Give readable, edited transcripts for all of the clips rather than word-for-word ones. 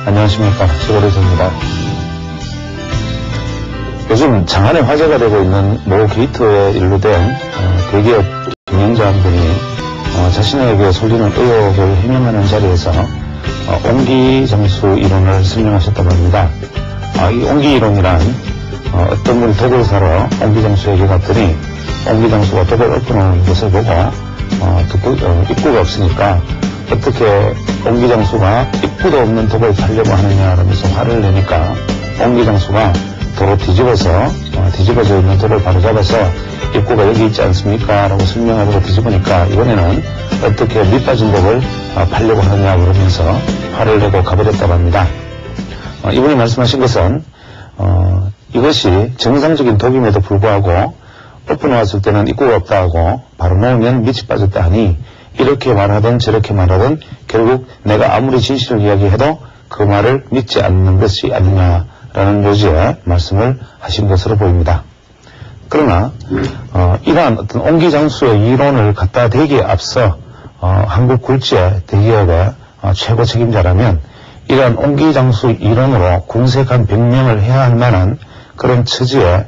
안녕하십니까. 최고래입니다. 요즘 장안에 화제가 되고 있는 모 게이트에 연루된 대기업 경영자 한 분이 자신에게 쏠리는 의혹을 해명하는 자리에서 옹기장수 이론을 설명하셨다고 합니다. 이 옹기이론이란 어떤 분이 독을 사러 옹기장수에게 갔더니 옹기장수가 독을 엎어놓은 것을 보고 입구가 없으니까 어떻게 옹기장수가 입구도 없는 독을 팔려고 하느냐라면서 화를 내니까 옹기장수가 도로 뒤집어져 있는 독을 바로 잡아서 입구가 여기 있지 않습니까? 라고 설명하려고 뒤집으니까 이번에는 어떻게 밑빠진 독을 팔려고 하느냐 그러면서 화를 내고 가버렸다고 합니다. 이분이 말씀하신 것은 이것이 정상적인 독임에도 불구하고 엎어놓았을 때는 입구가 없다 하고 바로 놓으면 밑이 빠졌다 하니 이렇게 말하든 저렇게 말하든 결국 내가 아무리 진실을 이야기해도 그 말을 믿지 않는 것이 아니냐라는 요지의 말씀을 하신 것으로 보입니다. 그러나 이러한 어떤 옹기장수의 이론을 갖다 대기에 앞서 한국 굴지의 대기업의 최고 책임자라면 이러한 옹기장수 이론으로 궁색한 변명을 해야 할 만한 그런 처지에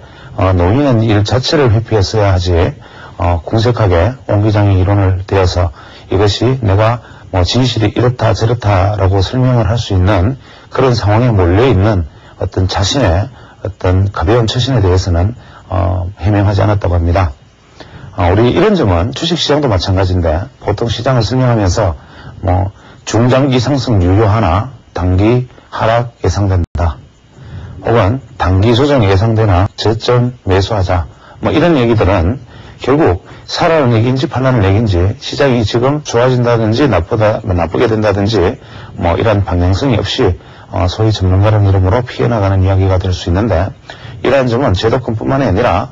놓이는 일 자체를 회피했어야 하지 궁색하게 옹기장의 이론을 대어서 이것이 내가 진실이 이렇다 저렇다라고 설명을 할 수 있는 그런 상황에 몰려있는 어떤 자신의 어떤 가벼운 처신에 대해서는 해명하지 않았다고 합니다. 우리 이런 점은 주식시장도 마찬가지인데 보통 시장을 설명하면서 중장기 상승 유효하나 단기 하락 예상된다. 혹은 단기 조정 예상되나 저점 매수하자. 이런 얘기들은 결국 사라는 얘기인지 팔라는 얘기인지 시장이 지금 좋아진다든지 나쁘게 된다든지 이런 방향성이 없이 소위 전문가라는 이름으로 피해나가는 이야기가 될 수 있는데 이러한 점은 제도권뿐만이 아니라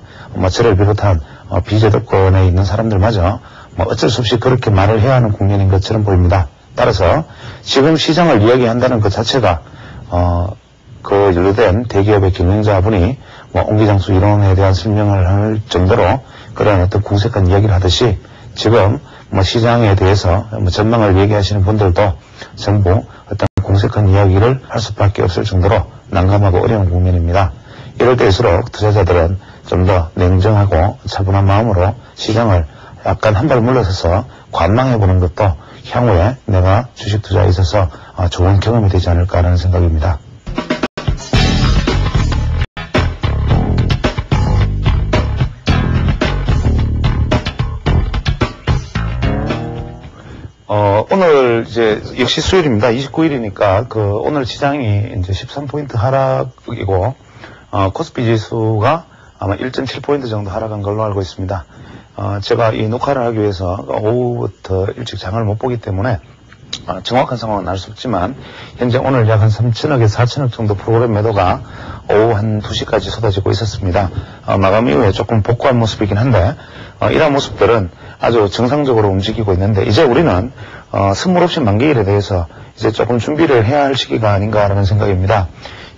저를 비롯한 비제도권에 있는 사람들마저 어쩔 수 없이 그렇게 말을 해야 하는 국면인 것처럼 보입니다. 따라서 지금 시장을 이야기한다는 것 자체가 그 연루된 대기업의 경영자분이 옹기장수 이론에 대한 설명을 할 정도로 그런 어떤 궁색한 이야기를 하듯이 지금 시장에 대해서 전망을 얘기하시는 분들도 전부 어떤 궁색한 이야기를 할 수밖에 없을 정도로 난감하고 어려운 국면입니다. 이럴 때일수록 투자자들은 좀 더 냉정하고 차분한 마음으로 시장을 약간 한 발 물러서서 관망해보는 것도 향후에 내가 주식 투자에 있어서 좋은 경험이 되지 않을까라는 생각입니다. 오늘 역시 수요일입니다. 29일이니까 오늘 시장이 이제 13포인트 하락이고, 코스피 지수가 아마 1.7포인트 정도 하락한 걸로 알고 있습니다. 제가 이 녹화를 하기 위해서 오후부터 일찍 장을 못 보기 때문에 정확한 상황은 알 수 없지만 현재 오늘 약 한 3천억에서 4천억 정도 프로그램 매도가 오후 한 2시까지 쏟아지고 있었습니다. 마감 이후에 조금 복구한 모습이긴 한데 이러한 모습들은 아주 정상적으로 움직이고 있는데 이제 우리는 선물옵션 만기일에 대해서 이제 조금 준비를 해야 할 시기가 아닌가라는 생각입니다.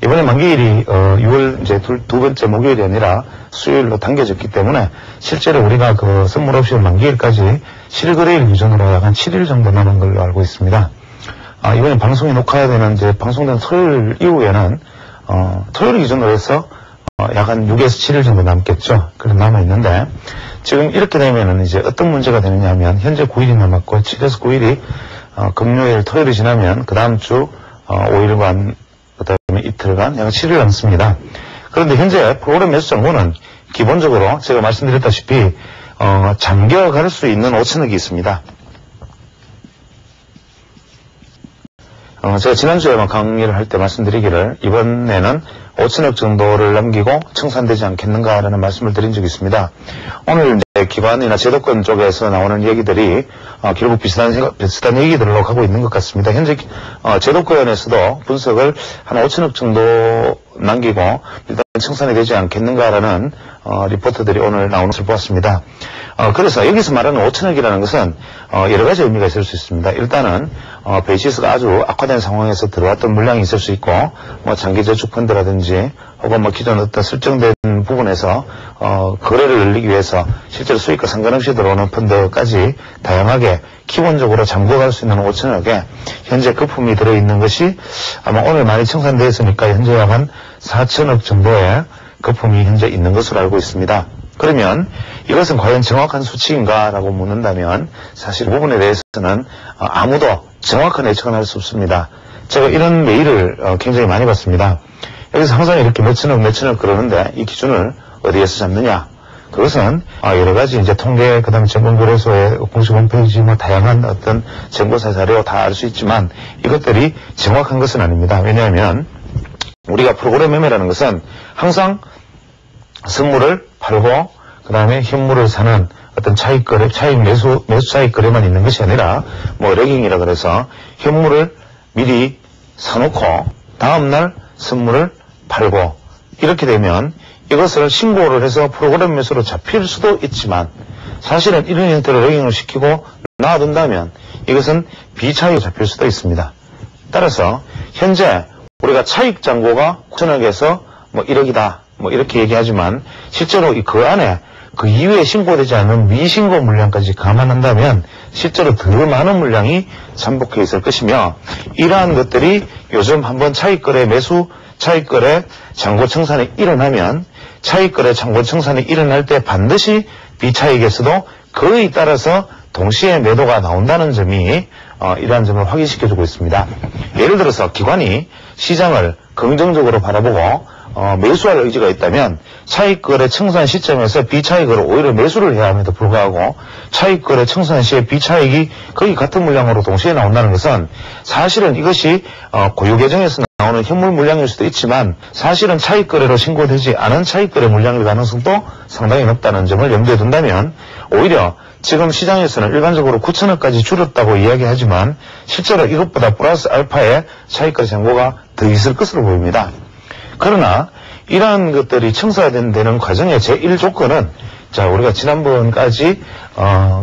이번에 만기일이 6월 이제 두 번째 목요일이 아니라 수요일로 당겨졌기 때문에 실제로 우리가 그 선물옵션 만기일까지 실거래일 기준으로 약 한 7일 정도 남은 걸로 알고 있습니다. 이번에 방송이 녹화되는 이제 방송된 토요일 이후에는 토요일 기준으로 해서 약 한 6에서 7일 정도 남겠죠. 그런 남아 있는데 지금 이렇게 되면은 이제 어떤 문제가 되느냐 하면 현재 9일이 남았고 7에서 9일이 금요일 토요일이 지나면 그 다음 주 5일간 그다음에 이틀간 약 7일 남습니다. 그런데 현재 프로그램 매수 정보는 기본적으로 제가 말씀드렸다시피 잠겨갈 수 있는 5천억이 있습니다. 제가 지난주에만 강의를 할 때 말씀드리기를 이번에는 5천억 정도를 남기고 청산되지 않겠는가라는 말씀을 드린 적이 있습니다. 오늘 이제 기관이나 제도권 쪽에서 나오는 얘기들이 결국 비슷한 얘기들로 가고 있는 것 같습니다. 현재 제도권에서도 분석을 한 5천억 정도 남기고 일단 청산이 되지 않겠는가라는 리포트들이 오늘 나오는 것을 보았습니다. 그래서 여기서 말하는 5천억이라는 것은 여러 가지 의미가 있을 수 있습니다. 일단은 베이시스가 아주 악화된 상황에서 들어왔던 물량이 있을 수 있고, 장기저축펀드라든지, 혹은 기존 어떤 설정된 부분에서, 거래를 늘리기 위해서 실제로 수익과 상관없이 들어오는 펀드까지 다양하게 기본적으로 잠궈갈 수 있는 5천억에 현재 거품이 들어있는 것이 아마 오늘 많이 청산되어 있으니까 현재 약 한 4천억 정도의 거품이 현재 있는 것으로 알고 있습니다. 그러면 이것은 과연 정확한 수치인가 라고 묻는다면 사실 이 부분에 대해서는 아무도 정확한 예측은 할 수 없습니다. 제가 이런 메일을 굉장히 많이 받습니다. 여기서 항상 이렇게 몇천억 그러는데 이 기준을 어디에서 잡느냐? 그것은 여러 가지 이제 통계, 그 다음에 정보거래소의 공식 홈페이지, 다양한 어떤 정보사 자료 다 알 수 있지만 이것들이 정확한 것은 아닙니다. 왜냐하면 우리가 프로그램 매매라는 것은 항상 선물을 팔고 그 다음에 현물을 사는 어떤 차익 매수 차익 거래만 있는 것이 아니라 레깅이라 그래서 현물을 미리 사놓고 다음날 선물을 팔고 이렇게 되면 이것을 신고를 해서 프로그램 매수로 잡힐 수도 있지만 사실은 이런 형태로 레깅을 시키고 놔둔다면 이것은 비차익으로 잡힐 수도 있습니다. 따라서 현재 우리가 차익 잔고가 9천억에서 1억이다 이렇게 얘기하지만 실제로 그 안에 그 이후에 신고되지 않은 미신고 물량까지 감안한다면 실제로 더 많은 물량이 잠복해 있을 것이며 이러한 것들이 요즘 한번 차익거래 매수 차익거래 잔고 청산이 일어나면 차익거래 잔고 청산이 일어날 때 반드시 비차익에서도 거의 따라서 동시에 매도가 나온다는 점이 이러한 점을 확인시켜주고 있습니다. 예를 들어서 기관이 시장을 긍정적으로 바라보고 매수할 의지가 있다면 차익거래 청산 시점에서 비차익으로 오히려 매수를 해야 함에도 불구하고 차익거래 청산 시에 비차익이 거의 같은 물량으로 동시에 나온다는 것은 사실은 이것이 고유 계정에서 나오는 현물 물량일 수도 있지만 사실은 차익거래로 신고되지 않은 차익거래 물량일 가능성도 상당히 높다는 점을 염두에 둔다면 오히려 지금 시장에서는 일반적으로 9천억까지 줄었다고 이야기하지만 실제로 이것보다 플러스 알파의 차익거래 잔고가 더 있을 것으로 보입니다. 그러나 이러한 것들이 청산되는 과정의 제1조건은 우리가 지난번까지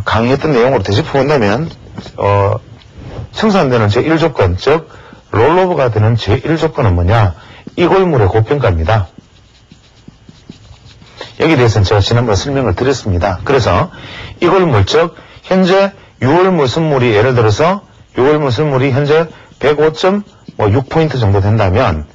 강의했던 내용으로 되짚어 본다면 청산되는 제1조건 즉 롤오버가 되는 제1조건은 뭐냐? 이골물의 고평가입니다. 여기에 대해서는 제가 지난번에 설명을 드렸습니다. 그래서 이골물 즉 현재 6월물 선물이 예를 들어서 6월물 선물이 현재 105.6포인트 정도 된다면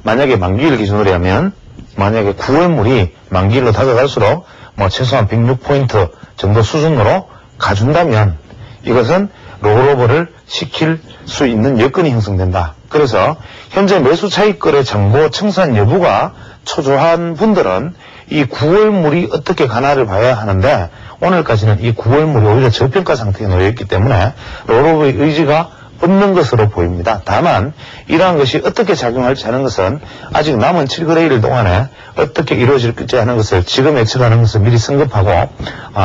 만약에 만기일 기준으로 하면 만약에 9월물이 만기일로 다가갈수록 최소한 106포인트 정도 수준으로 가준다면 이것은 롤오버를 시킬 수 있는 여건이 형성된다. 그래서 현재 매수 차익거래 잔고 청산 여부가 초조한 분들은 이 9월물이 어떻게 가나를 봐야 하는데 오늘까지는 이 9월물이 오히려 저평가 상태에 놓여있기 때문에 롤오버의 의지가 없는 것으로 보입니다. 다만 이러한 것이 어떻게 작용할지 하는 것은 아직 남은 7거래일 동안에 어떻게 이루어질지 하는 것을 지금 예측하는 것을 미리 승급하고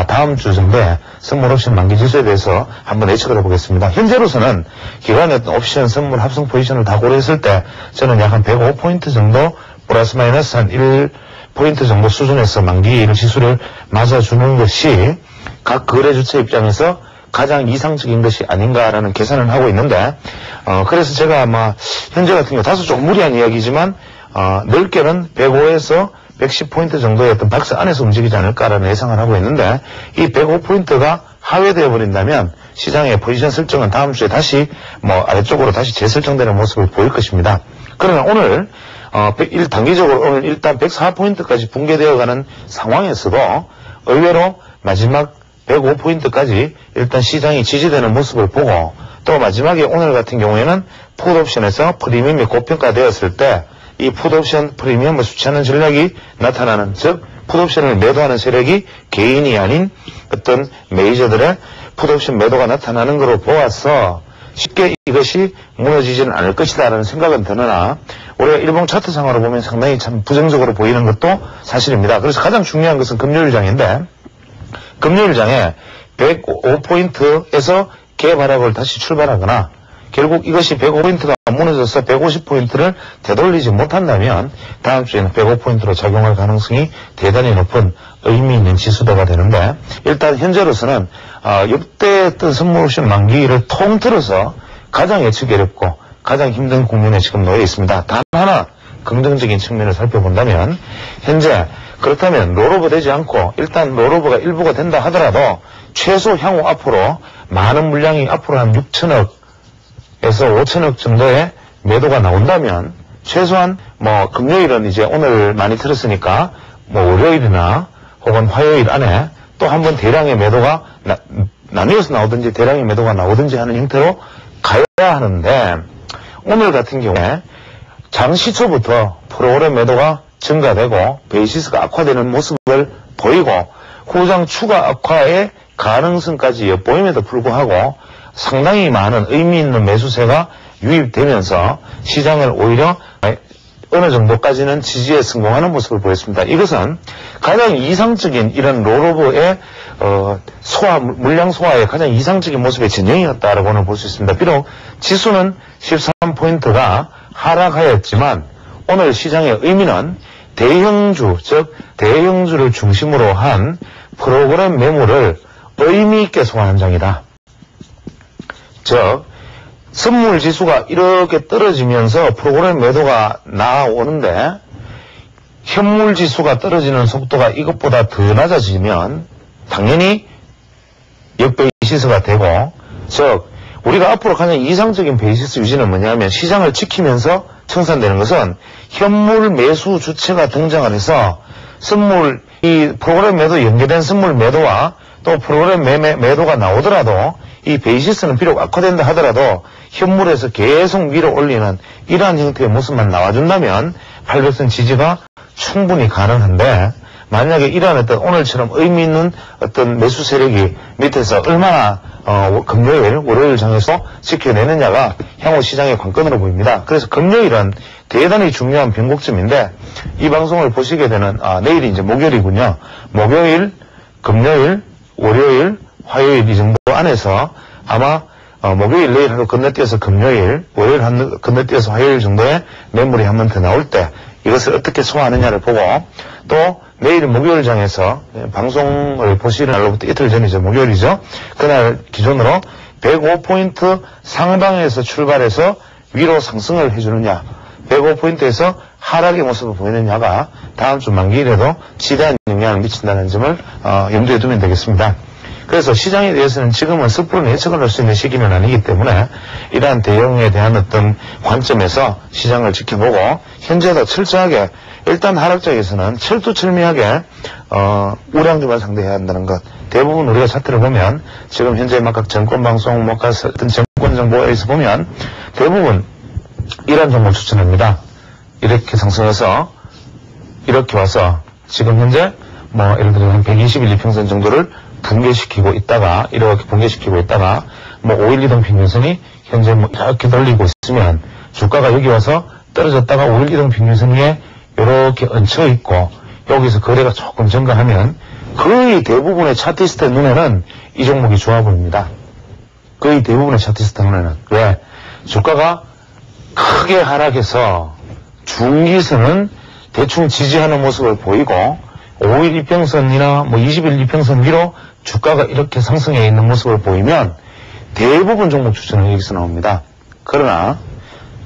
다음 주 정도에 선물 옵션 만기 지수에 대해서 한번 예측을 해보겠습니다. 현재로서는 기관의 어떤 옵션 선물 합성 포지션을 다 고려했을 때 저는 약 한 105포인트 정도 플러스 마이너스 한 1포인트 정도 수준에서 만기일 지수를 맞아주는 것이 각 거래주체 입장에서 가장 이상적인 것이 아닌가라는 계산을 하고 있는데 그래서 제가 아마 현재 같은 경우 다소 좀 무리한 이야기지만 넓게는 105에서 110포인트 정도의 어떤 박스 안에서 움직이지 않을까라는 예상을 하고 있는데 이 105포인트가 하회되어 버린다면 시장의 포지션 설정은 다음 주에 다시 아래쪽으로 다시 재설정되는 모습을 보일 것입니다. 그러나 오늘 단기적으로 오늘 일단 104포인트까지 붕괴되어가는 상황에서도 의외로 마지막 105포인트까지 일단 시장이 지지되는 모습을 보고 또 마지막에 오늘 같은 경우에는 풋옵션에서 프리미엄이 고평가되었을 때 이 풋옵션 프리미엄을 수치하는 전략이 나타나는 즉 풋옵션을 매도하는 세력이 개인이 아닌 어떤 메이저들의 풋옵션 매도가 나타나는 것으로 보아서 쉽게 이것이 무너지지는 않을 것이다 라는 생각은 드느나 우리가 일봉 차트상으로 보면 상당히 참 부정적으로 보이는 것도 사실입니다. 그래서 가장 중요한 것은 금요일장인데 금요일장에 105포인트에서 개발락을 다시 출발하거나 결국 이것이 105포인트가 무너져서 150포인트를 되돌리지 못한다면 다음 주에는 105포인트로 작용할 가능성이 대단히 높은 의미 있는 지수대가 되는데 일단 현재로서는 역대 어떤 선물 옵션 만기를 통틀어서 가장 예측이 어렵고 가장 힘든 국면에 지금 놓여 있습니다. 단 하나 긍정적인 측면을 살펴본다면 현재 그렇다면 롤오버 되지 않고 일단 롤오버가 일부가 된다 하더라도 최소 향후 앞으로 많은 물량이 앞으로 한 6천억에서 5천억 정도의 매도가 나온다면 최소한 뭐 금요일은 이제 오늘 많이 틀었으니까 뭐 월요일이나 혹은 화요일 안에 또 한 번 대량의 매도가 나뉘어서 나오든지 대량의 매도가 나오든지 하는 형태로 가야 하는데 오늘 같은 경우에 장시 초부터 프로그램 매도가 증가되고 베이시스가 악화되는 모습을 보이고 후장 추가 악화의 가능성까지 엿보임에도 불구하고 상당히 많은 의미 있는 매수세가 유입되면서 시장을 오히려 어느 정도까지는 지지에 성공하는 모습을 보였습니다. 이것은 가장 이상적인 이런 롤오버의 물량 소화의 가장 이상적인 모습의 진영이었다라고는 볼 수 있습니다. 비록 지수는 13포인트가 하락하였지만 오늘 시장의 의미는 대형주, 즉 대형주를 중심으로 한 프로그램 매물을 의미 있게 소화한 장이다. 즉 선물 지수가 이렇게 떨어지면서 프로그램 매도가 나오는데 현물 지수가 떨어지는 속도가 이것보다 더 낮아지면 당연히 역베이시스가 되고, 즉 우리가 앞으로 가장 이상적인 베이시스 유지는 뭐냐면 시장을 지키면서 청산되는 것은 현물 매수 주체가 등장을 해서 선물, 이 프로그램 매도 연계된 선물 매도와 또 프로그램 매도가 나오더라도 이 베이시스는 비록 악화된다 하더라도 현물에서 계속 위로 올리는 이러한 형태의 모습만 나와준다면 800선 지지가 충분히 가능한데, 만약에 이러한 어떤 오늘처럼 의미 있는 어떤 매수 세력이 밑에서 얼마나 금요일, 월요일 장에서 지켜내느냐가 향후 시장의 관건으로 보입니다. 그래서 금요일은 대단히 중요한 변곡점인데 이 방송을 보시게 되는 내일이 이제 목요일이군요. 목요일, 금요일, 월요일, 화요일 이 정도 안에서 아마 목요일 내일 하루 건너뛰어서 금요일, 월요일 건너뛰어서 화요일 정도의 매물이 한 번 더 나올 때 이것을 어떻게 소화하느냐를 보고, 또 내일 목요일 장에서 방송을 보시는 날로부터 이틀 전이죠. 목요일이죠. 그날 기준으로 105포인트 상방에서 출발해서 위로 상승을 해주느냐, 105포인트에서 하락의 모습을 보이느냐가 다음 주 만기일에도 지대한 영향을 미친다는 점을 염두에 두면 되겠습니다. 그래서 시장에 대해서는 지금은 섣부른 예측을 할 수 있는 시기는 아니기 때문에 이러한 대응에 대한 어떤 관점에서 시장을 지켜보고 현재도 철저하게 일단 하락장에서는 철두철미하게 우량주만 상대해야 한다는 것. 대부분 우리가 차트를 보면 지금 현재 막 정권방송, 어떤 정권정보에서 보면 대부분 이러한 종목 추천합니다. 이렇게 상승해서 이렇게 와서 지금 현재 뭐 예를 들어 한 120일 이평선 정도를 붕괴시키고 있다가 이렇게 붕괴시키고 있다가 뭐 5일 이동 평균선이 현재 뭐 이렇게 돌리고 있으면 주가가 여기 와서 떨어졌다가 5일 이동 평균선 위에 이렇게 얹혀 있고 여기서 거래가 조금 증가하면 거의 대부분의 차티스트의 눈에는 이 종목이 좋아 보입니다. 거의 대부분의 차티스트 눈에는. 왜? 주가가 크게 하락해서 중기선은 대충 지지하는 모습을 보이고 5일 이평선이나 뭐 20일 이평선 위로 주가가 이렇게 상승해 있는 모습을 보이면 대부분 종목 추천은 여기서 나옵니다. 그러나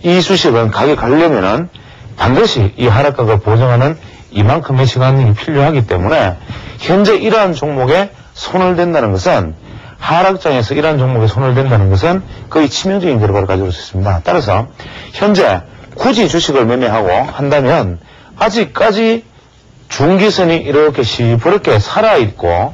이 주식은 가격이 가려면은 반드시 이 하락각을 보정하는 이만큼의 시간이 필요하기 때문에 현재 이러한 종목에 손을 댄다는 것은 하락장에서 이러한 종목에 손을 댄다는 것은 거의 치명적인 결과를 가져올 수 있습니다. 따라서 현재 굳이 주식을 매매하고 한다면 아직까지 중기선이 이렇게 시퍼렇게 살아있고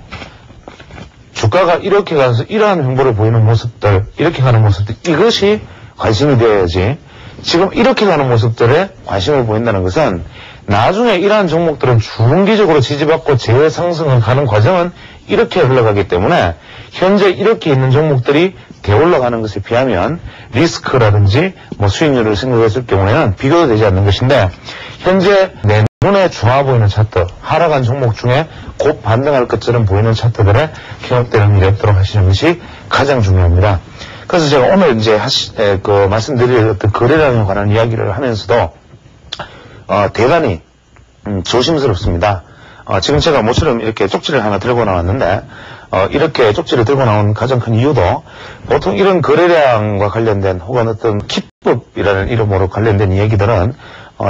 주가가 이렇게 가서 이러한 행보를 보이는 모습들, 이렇게 가는 모습들, 이것이 관심이 되어야지. 지금 이렇게 가는 모습들에 관심을 보인다는 것은 나중에 이러한 종목들은 중기적으로 지지받고 재상승을 가는 과정은 이렇게 흘러가기 때문에 현재 이렇게 있는 종목들이 되올라가는 것에 비하면 리스크라든지 뭐 수익률을 생각했을 경우에는 비교도 되지 않는 것인데 현재 내 눈에 좋아 보이는 차트, 하락한 종목 중에 곧 반등할 것처럼 보이는 차트들에 기억되는 일이 없도록 하시는 것이 가장 중요합니다. 그래서 제가 오늘 이제 말씀드릴 어떤 거래량에 관한 이야기를 하면서도 대단히 조심스럽습니다. 지금 제가 모처럼 이렇게 쪽지를 하나 들고 나왔는데 이렇게 쪽지를 들고 나온 가장 큰 이유도 보통 이런 거래량과 관련된 혹은 어떤 기법이라는 이름으로 관련된 이야기들은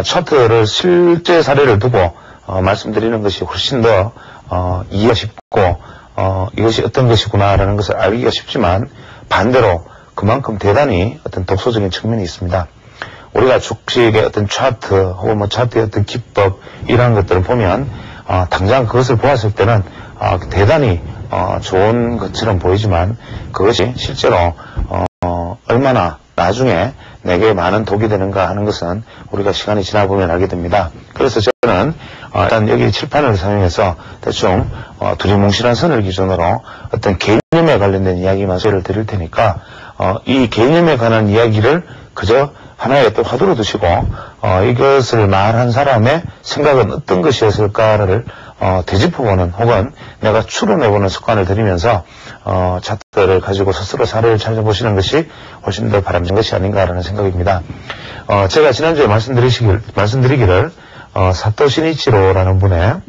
차트를 실제 사례를 두고 말씀드리는 것이 훨씬 더 이해가 쉽고 이것이 어떤 것이구나라는 것을 알기가 쉽지만 반대로 그만큼 대단히 어떤 독소적인 측면이 있습니다. 우리가 주식의 어떤 차트 혹은 뭐 차트의 어떤 기법 이러한 것들을 보면 당장 그것을 보았을 때는 대단히 좋은 것처럼 보이지만 그것이 실제로 얼마나 나중에 내게 많은 독이 되는가 하는 것은 우리가 시간이 지나보면 알게 됩니다. 그래서 저는 일단 여기 칠판을 사용해서 대충 두리뭉실한 선을 기준으로 어떤 개념에 관련된 이야기만 소개를 드릴 테니까 이 개념에 관한 이야기를 그저 하나의 또 화두로 두시고 이것을 말한 사람의 생각은 어떤 것이었을까를 되짚어보는 혹은 내가 추론해보는 습관을 들이면서 차트를 가지고 스스로 사례를 찾아보시는 것이 훨씬 더 바람직한 것이 아닌가라는 생각입니다. 제가 지난주에 말씀드리기를 사토시 니치로라는 분의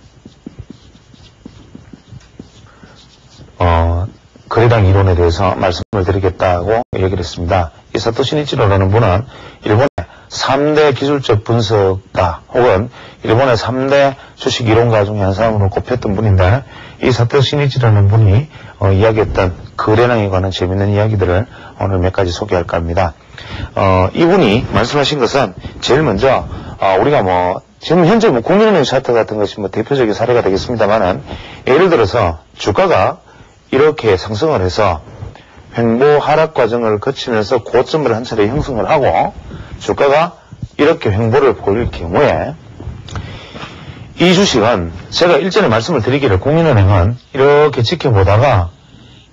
거래량 이론에 대해서 말씀을 드리겠다고 얘기를 했습니다. 이 사토시 니치로라는 분은 일본의 3대 기술적 분석가 혹은 일본의 3대 주식 이론가 중에 한 사람으로 꼽혔던 분인데 이 사토시 니치로라는 분이 이야기했던 거래량에 관한 재밌는 이야기들을 오늘 몇 가지 소개할까 합니다. 이분이 말씀하신 것은 제일 먼저 우리가 지금 현재 국민은행 차트 같은 것이 대표적인 사례가 되겠습니다만은 예를 들어서 주가가 이렇게 상승을 해서 횡보 하락 과정을 거치면서 고점을 한 차례 형성을 하고 주가가 이렇게 횡보를 보일 경우에 이 주식은 제가 일전에 말씀을 드리기를 국민은행은 이렇게 지켜보다가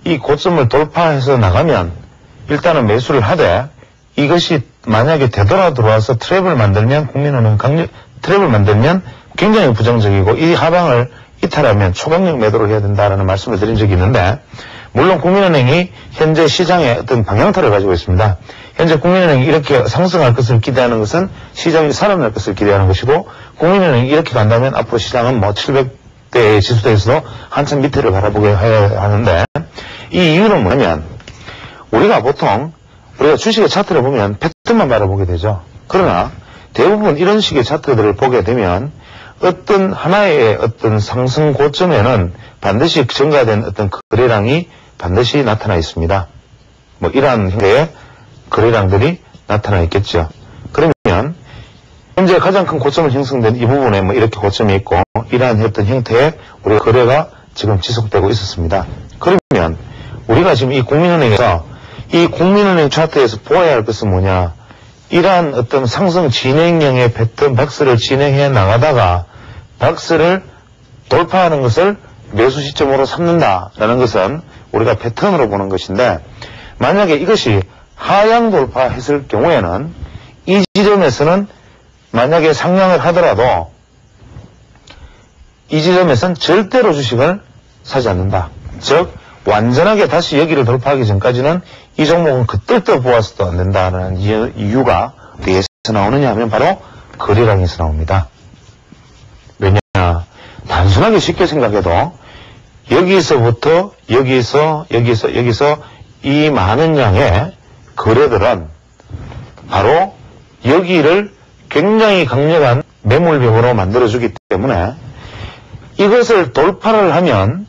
이 고점을 돌파해서 나가면 일단은 매수를 하되 이것이 만약에 되돌아 들어와서 트랩을 만들면 트랩을 만들면 굉장히 부정적이고 이 하방을 이탈하면 초강력 매도를 해야 된다라는 말씀을 드린 적이 있는데 물론 국민은행이 현재 시장의 어떤 방향타를 가지고 있습니다. 현재 국민은행이 이렇게 상승할 것을 기대하는 것은 시장이 살아날 것을 기대하는 것이고 국민은행이 이렇게 간다면 앞으로 시장은 700대의 지수대에서도 한참 밑에를 바라보게 해야 하는데 이 이유는 뭐냐면 우리가 보통 우리가 주식의 차트를 보면 패턴만 바라보게 되죠. 그러나 대부분 이런 식의 차트들을 보게 되면 어떤 하나의 어떤 상승 고점에는 반드시 증가된 어떤 거래량이 반드시 나타나 있습니다. 이러한 형태의 거래량들이 나타나 있겠죠. 그러면 현재 가장 큰 고점을 형성된 이 부분에 이렇게 고점이 있고 이러한 어떤 형태의 우리가 거래가 지금 지속되고 있었습니다. 그러면 우리가 지금 이 국민은행에서 이 국민은행 차트에서 보아야 할 것은 뭐냐? 이러한 어떤 상승 진행형의 패턴 박스를 진행해 나가다가 박스를 돌파하는 것을 매수 시점으로 삼는다라는 것은 우리가 패턴으로 보는 것인데 만약에 이것이 하향 돌파했을 경우에는 이 지점에서는 만약에 상향을 하더라도 이 지점에서는 절대로 주식을 사지 않는다. 즉 완전하게 다시 여기를 돌파하기 전까지는 이 종목은 그때부터 보아서도 안 된다는 이유가 어디에서 나오느냐 하면 바로 거래량에서 나옵니다. 왜냐? 단순하게 쉽게 생각해도 여기서부터 여기서 이 많은 양의 거래들은 바로 여기를 굉장히 강력한 매물벽으로 만들어주기 때문에 이것을 돌파를 하면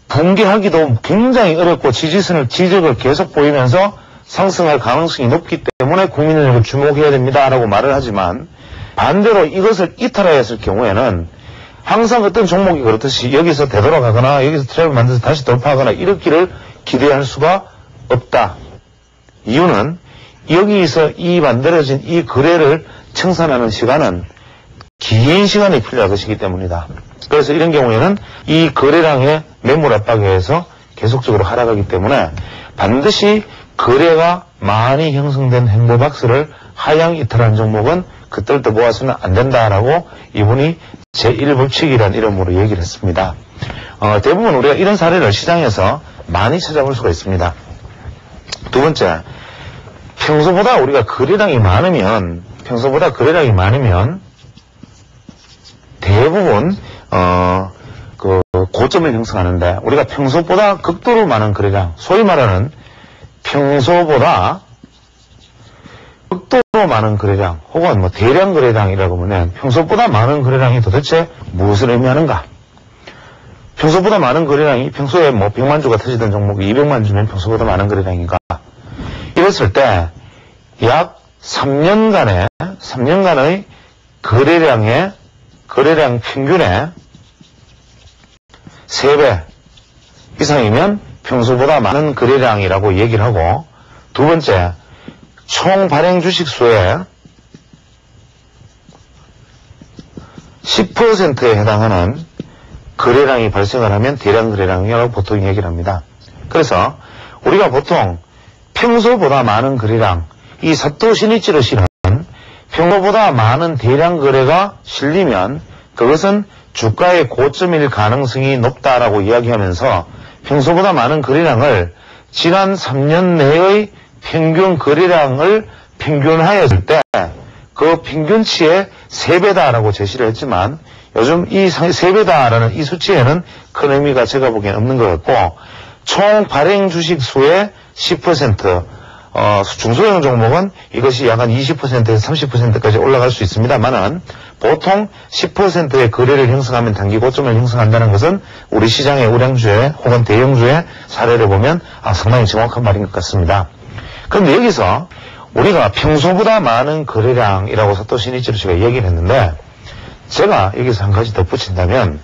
붕괴하기도 굉장히 어렵고 지적을 계속 보이면서 상승할 가능성이 높기 때문에 국민은행을 주목해야 됩니다라고 말을 하지만 반대로 이것을 이탈하였을 경우에는 항상 어떤 종목이 그렇듯이 여기서 되돌아가거나 여기서 트랩을 만들어서 다시 돌파하거나 이렇기를 기대할 수가 없다. 이유는 여기서 이 만들어진 이 거래를 청산하는 시간은 긴 시간이 필요할 것이기 때문이다. 그래서 이런 경우에는 이 거래량의 매물 압박에 의해서 계속적으로 하락하기 때문에 반드시 거래가 많이 형성된 횡보박스를 하향 이탈한 종목은 그때부터 모아서는 안 된다라고 이분이 제1법칙이라는 이름으로 얘기를 했습니다. 대부분 우리가 이런 사례를 시장에서 많이 찾아볼 수가 있습니다. 두 번째, 평소보다 거래량이 많으면 대부분 고점을 형성하는데 우리가 평소보다 극도로 많은 거래량, 소위 말하는 평소보다 극도로 많은 거래량 혹은 뭐 대량 거래량이라고 하면 평소보다 많은 거래량이 도대체 무엇을 의미하는가? 평소보다 많은 거래량이 평소에 뭐 100만 주가 터지던 종목이 200만 주면 평소보다 많은 거래량인가? 이랬을 때 약 3년간의 거래량 평균의 3배 이상이면 평소보다 많은 거래량이라고 얘기를 하고, 두 번째, 총 발행 주식 수의 10%에 해당하는 거래량이 발생을 하면 대량 거래량이라고 보통 얘기를 합니다. 그래서 우리가 보통 평소보다 많은 거래량, 이 사토 시니치로 씨는 평소보다 많은 대량 거래가 실리면 그것은 주가의 고점일 가능성이 높다라고 이야기하면서 평소보다 많은 거래량을 지난 3년 내의 평균 거래량을 평균하였을 때 그 평균치의 3배다라고 제시를 했지만, 요즘 이 3배다라는 이 수치에는 큰 의미가 제가 보기엔 없는 것 같고, 총 발행 주식 수의 10%, 중소형 종목은 이것이 약 한 20%에서 30%까지 올라갈 수 있습니다만은, 보통 10%의 거래를 형성하면 단기 고점을 형성한다는 것은 우리 시장의 우량주의 혹은 대형주의 사례를 보면 상당히 정확한 말인 것 같습니다. 그런데 여기서 우리가 평소보다 많은 거래량이라고 사토 시니치로 씨가 얘기를 했는데, 제가 여기서 한 가지 덧붙인다면,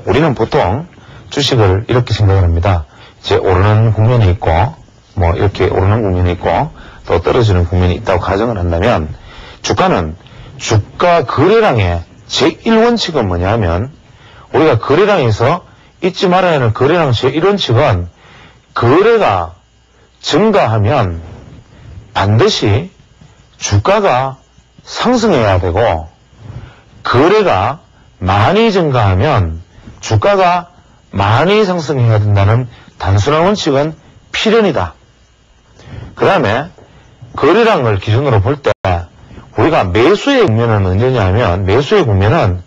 우리는 보통 주식을 이렇게 생각을 합니다. 이제 오르는 국면이 있고, 뭐 이렇게 오르는 국면이 있고 또 떨어지는 국면이 있다고 가정을 한다면, 주가는 주가 거래량의 제1원칙은 뭐냐 하면, 우리가 거래량에서 잊지 말아야 하는 거래량 제1원칙은 거래가 증가하면 반드시 주가가 상승해야 되고, 거래가 많이 증가하면 주가가 많이 상승해야 된다는 단순한 원칙은 필연이다. 그 다음에 거래량을 기준으로 볼 때 우리가 매수의 국면은 언제냐 하면, 매수의 국면은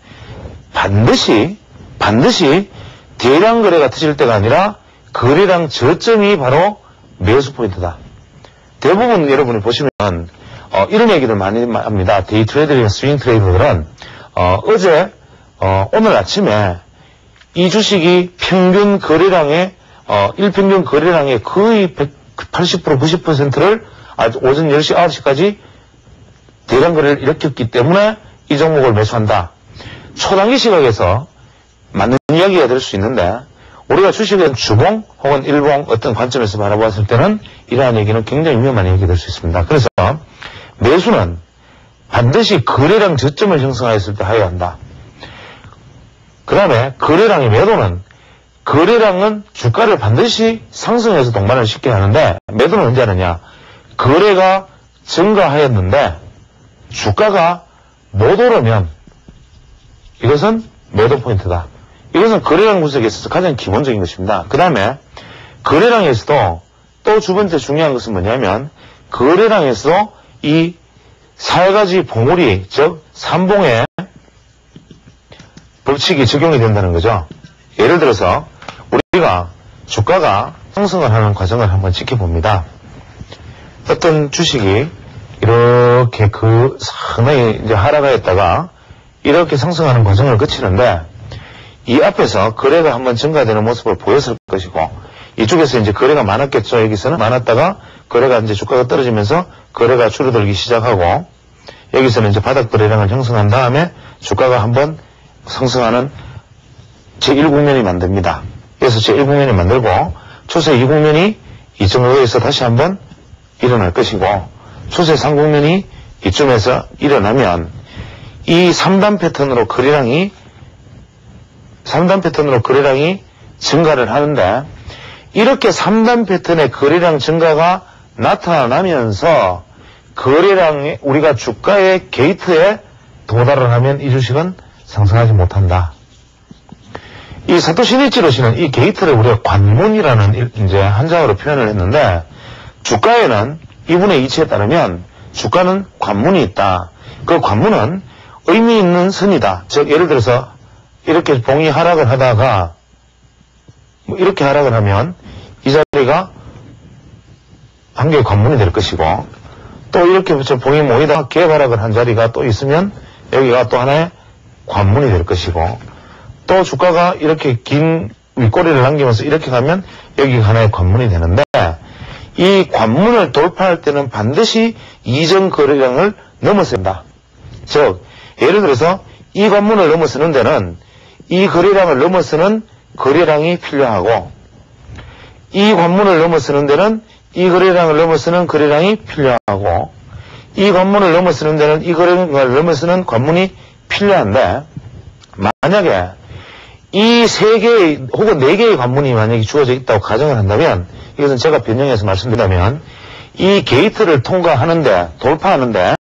반드시 대량 거래가 터질 때가 아니라 거래량 저점이 바로 매수 포인트다. 대부분 여러분이 보시면 이런 얘기를 많이 합니다. 데이 트레이더나 스윙 트레이더들은 오늘 아침에 이 주식이 평균 거래량의 일평균 거래량의 거의 80% 90%를 오전 10시 9시까지 대량 거래를 일으켰기 때문에 이 종목을 매수한다. 초단기 시각에서 맞는 이야기가 될 수 있는데, 우리가 주식은 주봉 혹은 일봉 어떤 관점에서 바라보았을 때는 이러한 얘기는 굉장히 위험한 얘기가 될 수 있습니다. 그래서 매수는 반드시 거래량 저점을 형성하였을 때 하여야 한다. 그 다음에 거래량의 매도는, 거래량은 주가를 반드시 상승해서 동반을 시켜야 하는데, 매도는 언제 하느냐? 거래가 증가하였는데 주가가 못 오르면 이것은 매도 포인트다. 이것은 거래량 분석에 있어서 가장 기본적인 것입니다. 그 다음에 거래량에서도 또 두 번째 중요한 것은 뭐냐면, 거래량에서도 이 4가지 봉우리, 즉 3봉의 법칙이 적용이 된다는 거죠. 예를 들어서 우리가 주가가 상승을 하는 과정을 한번 지켜봅니다. 어떤 주식이 이렇게 상당히 이제 하락하였다가 이렇게 상승하는 과정을 거치는데, 이 앞에서 거래가 한번 증가되는 모습을 보였을 것이고, 이쪽에서 이제 거래가 많았겠죠. 여기서는 많았다가 거래가 이제 주가가 떨어지면서 거래가 줄어들기 시작하고, 여기서는 이제 바닥 거래량을 형성한 다음에 주가가 한번 상승하는 제1국면이 만듭니다. 그래서 제1국면이 만들고 추세 2국면이 이쯤에서 다시 한번 일어날 것이고, 추세 3국면이 이쯤에서 일어나면 이 3단 패턴으로 거래량이 증가를 하는데, 이렇게 3단 패턴의 거래량 증가가 나타나면서 거래량이 우리가 주가의 게이트에 도달을 하면 이 주식은 상승하지 못한다. 이 사토 시니치로 씨는 이 게이트를 우리가 관문이라는 이제 한자어로 표현을 했는데, 주가에는 이분의 이치에 따르면 주가는 관문이 있다. 그 관문은 의미 있는 선이다. 즉 예를 들어서 이렇게 봉이 하락을 하다가 뭐 이렇게 하락을 하면 이 자리가 한 개의 관문이 될 것이고, 또 이렇게 봉이 모이다가 갭하락을 한 자리가 또 있으면 여기가 또 하나의 관문이 될 것이고, 또 주가가 이렇게 긴 윗꼬리를 남기면서 이렇게 가면 여기가 하나의 관문이 되는데, 이 관문을 돌파할 때는 반드시 이전 거래량을 넘어서야 한다. 즉 예를 들어서 이 관문을 넘어서는 데는 이 거래량을 넘어서는 거래량이 필요하고, 이 관문을 넘어서는 데는 이 거래량을 넘어서는 거래량이 필요하고, 이 관문을 넘어서는 데는 이 거래량을 넘어서는 관문이 필요한데, 만약에 이 3개의 혹은 4개의 관문이 만약에 주어져 있다고 가정을 한다면, 이것은 제가 변형해서 말씀드리자면, 이 게이트를 통과하는데, 돌파하는데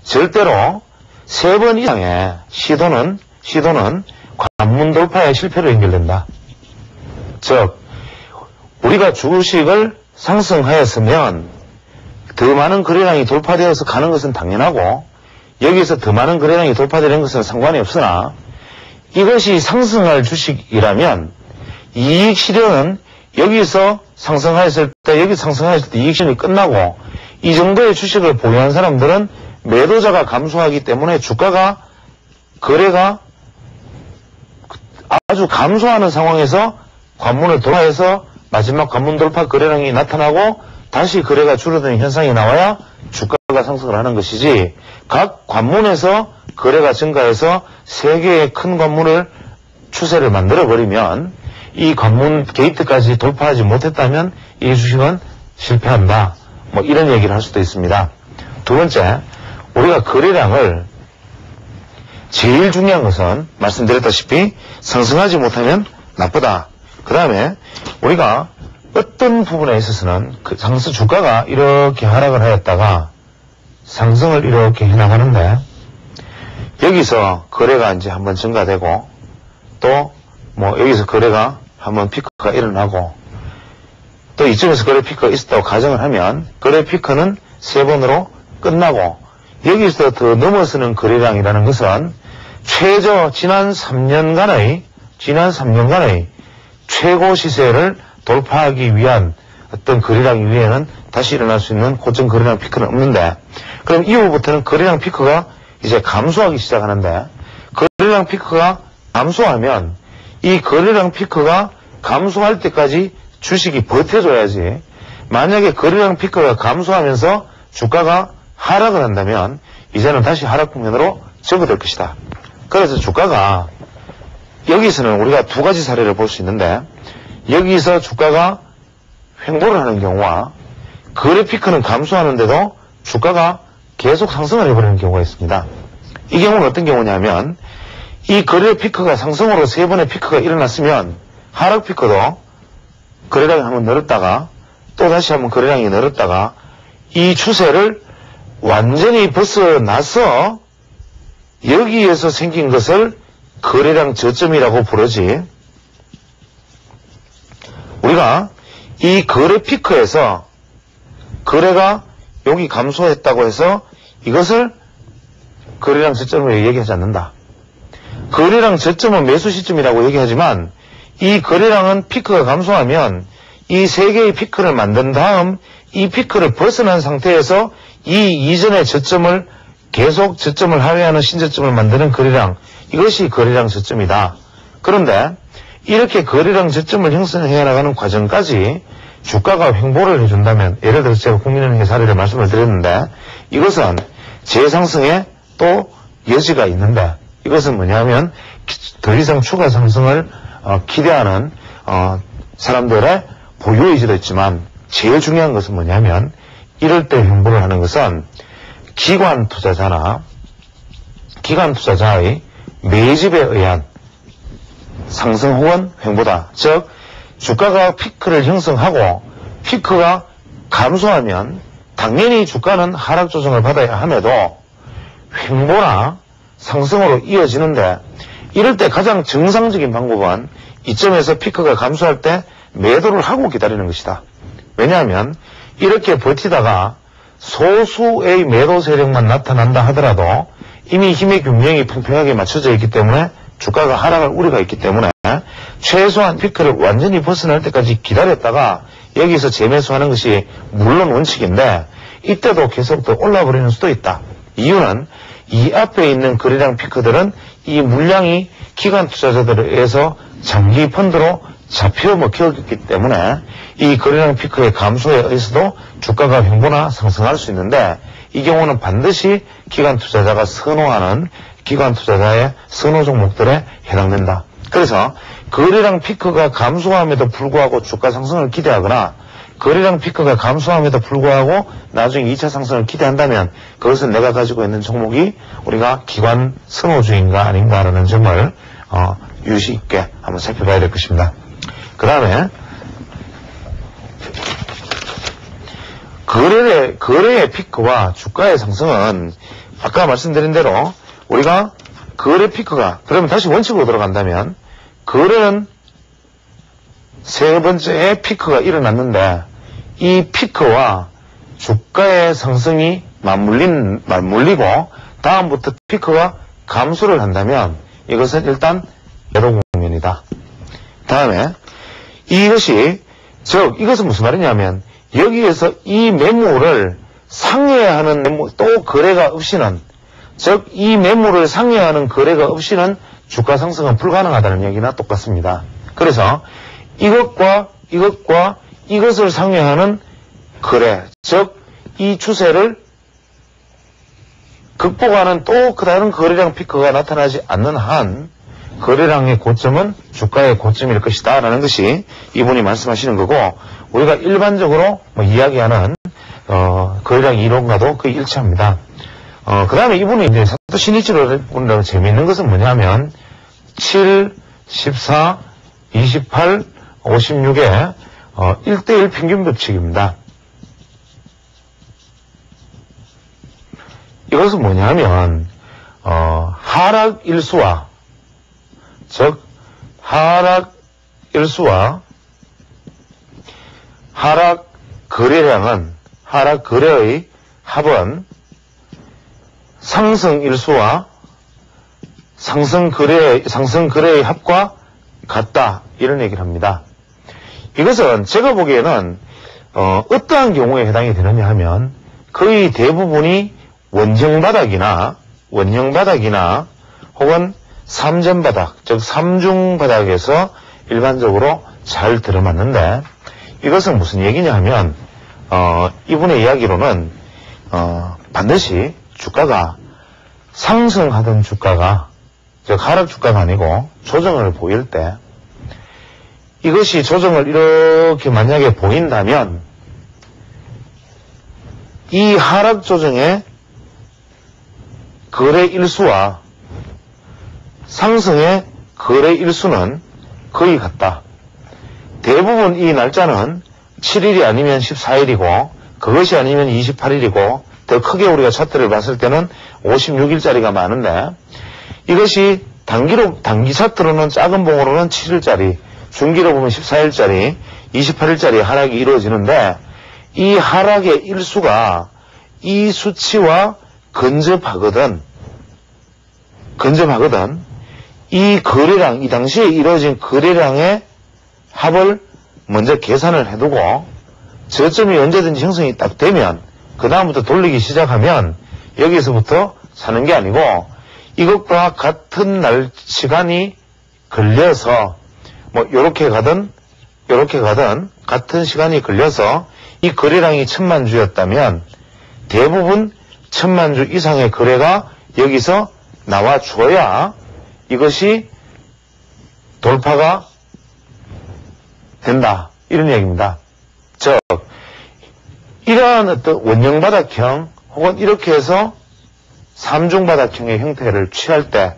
절대로 3번 이상의 시도는 관문 돌파의 실패로 연결된다. 즉 우리가 주식을 상승하였으면 더 많은 거래량이 돌파되어서 가는 것은 당연하고, 여기서 더 많은 거래량이 돌파되는 것은 상관이 없으나, 이것이 상승할 주식이라면 이익 실현은 여기서 상승하였을 때, 여기 상승하였을 때 이익 실현이 끝나고, 이 정도의 주식을 보유한 사람들은 매도자가 감소하기 때문에 주가가, 거래가 아주 감소하는 상황에서 관문을 돌파해서 마지막 관문 돌파 거래량이 나타나고 다시 거래가 줄어드는 현상이 나와야 주가가 상승을 하는 것이지, 각 관문에서 거래가 증가해서 3개의 큰 관문을 추세를 만들어버리면 이 관문 게이트까지 돌파하지 못했다면 이 주식은 실패한다. 뭐 이런 얘기를 할 수도 있습니다. 두 번째, 우리가 거래량을 제일 중요한 것은 말씀드렸다시피 상승하지 못하면 나쁘다. 그 다음에 우리가 어떤 부분에 있어서는 그 상승 주가가 이렇게 하락을 하였다가 상승을 이렇게 해나가는데, 여기서 거래가 이제 한번 증가되고, 또 뭐 여기서 거래가 한번 피크가 일어나고, 또 이쪽에서 거래 피크가 있었다고 가정을 하면 거래 피크는 3번으로 끝나고, 여기서 더 넘어서는 거래량이라는 것은 최저 지난 3년간의 최고 시세를 돌파하기 위한 어떤 거래량 이외에는 다시 일어날 수 있는 고점 거래량 피크는 없는데, 그럼 이후부터는 거래량 피크가 이제 감소하기 시작하는데, 거래량 피크가 감소하면 이 거래량 피크가 감소할 때까지 주식이 버텨줘야지, 만약에 거래량 피크가 감소하면서 주가가 하락을 한다면 이제는 다시 하락 국면으로 접어들 것이다. 그래서 주가가 여기서는 우리가 두 가지 사례를 볼 수 있는데, 여기서 주가가 횡보를 하는 경우와 거래 피크는 감소하는데도 주가가 계속 상승을 해버리는 경우가 있습니다. 이 경우는 어떤 경우냐면, 이 거래 피크가 상승으로 3번의 피크가 일어났으면 하락 피크도 거래량이 한번 늘었다가 또 다시 한번 거래량이 늘었다가 이 추세를 완전히 벗어나서 여기에서 생긴 것을 거래량 저점이라고 부르지, 우리가 이 거래 피크에서 거래가 여기 감소했다고 해서 이것을 거래량 저점으로 얘기하지 않는다. 거래량 저점은 매수 시점이라고 얘기하지만, 이 거래량은 피크가 감소하면 이 3개의 피크를 만든 다음 이 피크를 벗어난 상태에서 이 이전의 저점을 계속 저점을 하회하는 신저점을 만드는 거래량, 이것이 거래량 저점이다. 그런데 이렇게 거래량 저점을 형성해 나가는 과정까지 주가가 횡보를 해준다면, 예를 들어서 제가 국민은행의 사례를 말씀을 드렸는데, 이것은 재상승에 또 여지가 있는데, 이것은 뭐냐면 더 이상 추가 상승을 기대하는 사람들의 보유의지도 있지만, 제일 중요한 것은 뭐냐면, 이럴 때 횡보를 하는 것은 기관 투자자의 매집에 의한 상승 혹은 횡보다. 즉 주가가 피크를 형성하고 피크가 감소하면 당연히 주가는 하락 조정을 받아야 함에도 횡보나 상승으로 이어지는데, 이럴 때 가장 정상적인 방법은 이점에서 피크가 감소할 때 매도를 하고 기다리는 것이다. 왜냐하면 이렇게 버티다가 소수의 매도 세력만 나타난다 하더라도 이미 힘의 균형이 평평하게 맞춰져 있기 때문에 주가가 하락할 우려가 있기 때문에 최소한 피크를 완전히 벗어날 때까지 기다렸다가 여기서 재매수하는 것이 물론 원칙인데 이때도 계속 더 올라버리는 수도 있다. 이유는 이 앞에 있는 거래량 피크들은 이 물량이 기관 투자자들에 의해서 장기 펀드로 잡혀 먹혔기 때문에 이 거래량 피크의 감소에 의해서도 주가가 횡보나 상승할 수 있는데 이 경우는 반드시 기관 투자자가 선호하는 기관 투자자의 선호 종목들에 해당된다. 그래서 거래량 피크가 감소함에도 불구하고 주가 상승을 기대하거나 거래량 피크가 감소함에도 불구하고 나중에 2차 상승을 기대한다면 그것은 내가 가지고 있는 종목이 우리가 기관 선호주의인가 아닌가라는 점을 유시 있게 한번 살펴봐야 될 것입니다. 그 다음에 거래의 피크와 주가의 상승은 아까 말씀드린 대로 우리가 거래 피크가 그러면 다시 원칙으로 들어간다면 거래는 세 번째에 피크가 일어났는데 이 피크와 주가의 상승이 맞물리고 다음부터 피크가 감소를 한다면 이것은 일단 매도 국면이다. 다음에 이것은 무슨 말이냐면 여기에서 이 매물을 상회하는 매물, 또 거래가 없이는 즉 이 매물을 상회하는 거래가 없이는 주가 상승은 불가능하다는 얘기나 똑같습니다. 그래서 이것과 이것을 상회하는 거래, 즉 이 추세를 극복하는 또 다른 거래량 피크가 나타나지 않는 한 거래량의 고점은 주가의 고점일 것이다 라는 것이 이분이 말씀하시는 거고 우리가 일반적으로 이야기하는 거래량 이론과도 거의 일치합니다. 그 다음에 이분이 이제 사토 시니치로 본다고 재미있는 것은 뭐냐면 7, 14, 28, 56의 1대1 평균 법칙입니다. 이것은 뭐냐면 하락 일수와 즉 하락 거래량은 하락 거래의 합은 상승 일수와 상승 거래의 합과 같다 이런 얘기를 합니다. 이것은 제가 보기에는 어떠한 경우에 해당이 되느냐 하면 거의 대부분이 원형바닥이나 혹은 삼전바닥, 즉 삼중바닥에서 일반적으로 잘 들어맞는데 이것은 무슨 얘기냐 하면 이분의 이야기로는 반드시 주가가 상승하던 주가가 즉 하락 주가가 아니고 조정을 보일 때 이것이 조정을 이렇게 만약에 보인다면 이 하락 조정의 거래 일수와 상승의 거래 일수는 거의 같다. 대부분 이 날짜는 7일이 아니면 14일이고 그것이 아니면 28일이고 더 크게 우리가 차트를 봤을 때는 56일짜리가 많은데 이것이 단기 차트로는 작은 봉으로는 7일짜리 중기로 보면 14일짜리 28일짜리 하락이 이루어지는데 이 하락의 일수가 이 수치와 근접하거든 이 거래량, 이 당시에 이루어진 거래량의 합을 먼저 계산을 해두고 저점이 언제든지 형성이 딱 되면 그 다음부터 돌리기 시작하면 여기서부터 사는 게 아니고 이것과 같은 날 시간이 걸려서 요렇게 가든 같은 시간이 걸려서 이 거래량이 1000만 주였다면 대부분 1000만 주 이상의 거래가 여기서 나와줘야 이것이 돌파가 된다. 이런 얘기입니다. 즉, 이러한 어떤 원형바닥형 혹은 이렇게 해서 삼중바닥형의 형태를 취할 때